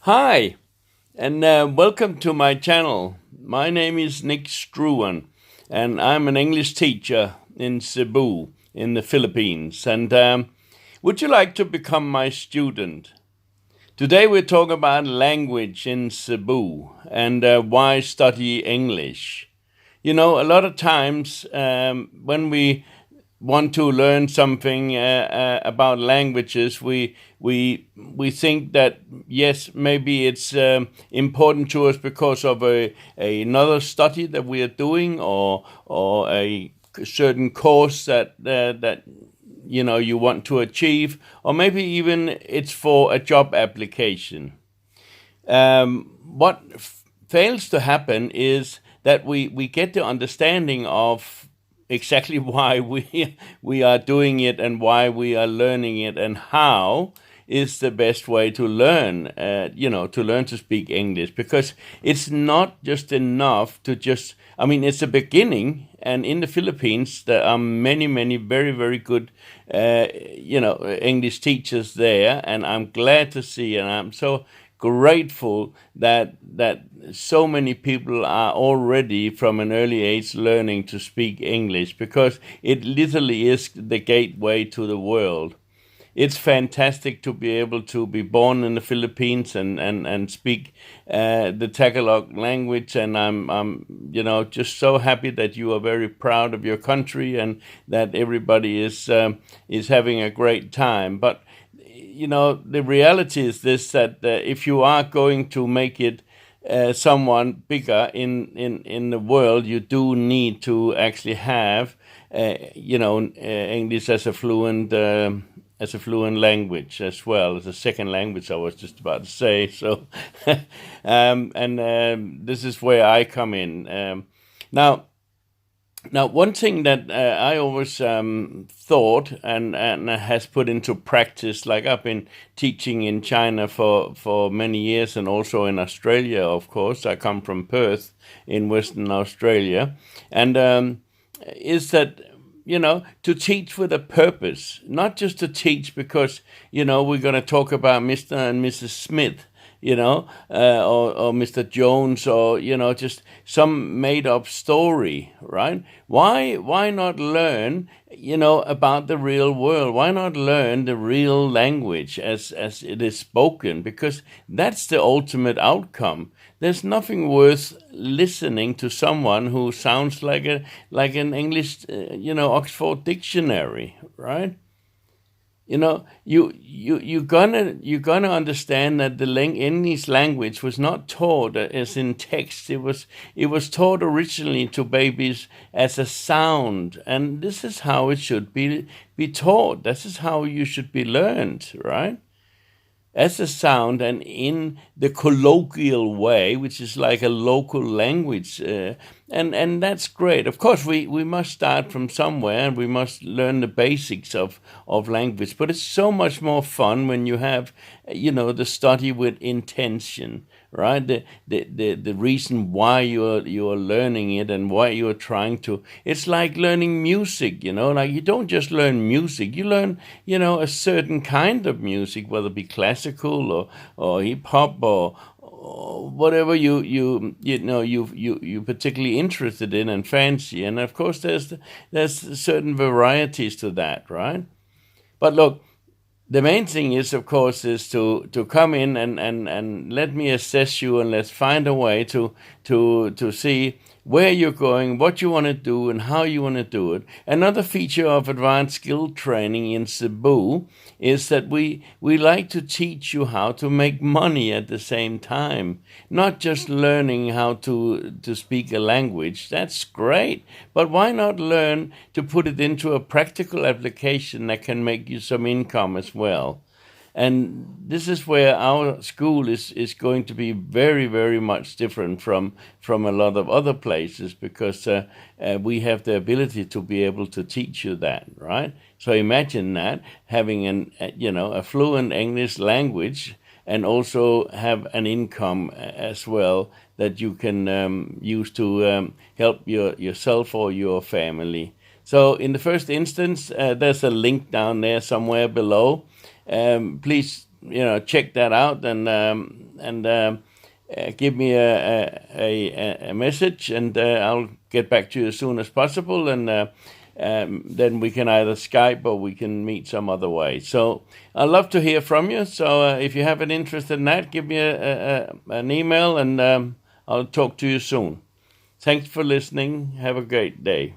Hi, and welcome to my channel. My name is Nick Struan, and I'm an English teacher in Cebu, in the Philippines. And would you like to become my student? Today we're talking about language in Cebu and why study English. You know, a lot of times when we want to learn something about languages, we think that yes, maybe it's important to us because of another study that we are doing, or a certain course that you want to achieve, or maybe even it's for a job application. What fails to happen is that we get the understanding of exactly why we are doing it and why we are learning it and how is the best way to learn, to learn to speak English, because it's not just enough to just, I mean, it's a beginning. And in the Philippines, there are many, many very, very good, English teachers there. And I'm glad to see, and I'm so grateful that so many people are already from an early age learning to speak English, because it literally is the gateway to the world. It's fantastic to be able to be born in the Philippines and speak the Tagalog language, and I'm just so happy that you are very proud of your country and that everybody is having a great time. But the reality is this: that if you are going to make it someone bigger in the world, you do need to actually have English as a fluent language, as well as a second language. I was just about to say so. And this is where I come in. Now, one thing that I always thought and has put into practice, like I've been teaching in China for many years, and also in Australia, of course. I come from Perth in Western Australia, and is that, to teach with a purpose, not just to teach because, we're going to talk about Mr. and Mrs. Smith, or Mr. Jones, or, just some made up story, right? Why not learn, about the real world? Why not learn the real language as it is spoken? Because that's the ultimate outcome. There's nothing worth listening to someone who sounds like an English, Oxford dictionary, right? You're gonna understand that the English language was not taught as in text. It was taught originally to babies as a sound, and this is how it should be taught. This is how you should be learned, right? As a sound and in the colloquial way, which is like a local language. And that's great. Of course, we must start from somewhere, and we must learn the basics of language. But it's so much more fun when you have, the study with intention, right? The reason why you're learning it and why you're trying to. It's like learning music, like you don't just learn music. You learn, a certain kind of music, whether it be classical or hip hop or whatever you particularly interested in and fancy. And of course, there's certain varieties to that, right? But look, the main thing is, of course, is to come in and let me assess you, and let's find a way to see where you're going, what you want to do, and how you want to do it. Another feature of advanced skill training in Cebu is that we like to teach you how to make money at the same time, not just learning how to speak a language. That's great, but why not learn to put it into a practical application that can make you some income as well? And this is where our school is going to be very, very much different from a lot of other places, because we have the ability to be able to teach you that, right? So imagine that, having a fluent English language, and also have an income as well that you can use to help yourself or your family. So in the first instance, there's a link down there somewhere below. Please, check that out, and give me a message, and I'll get back to you as soon as possible, and then we can either Skype or we can meet some other way. So I'd love to hear from you. So if you have an interest in that, give me an email, and I'll talk to you soon. Thanks for listening. Have a great day.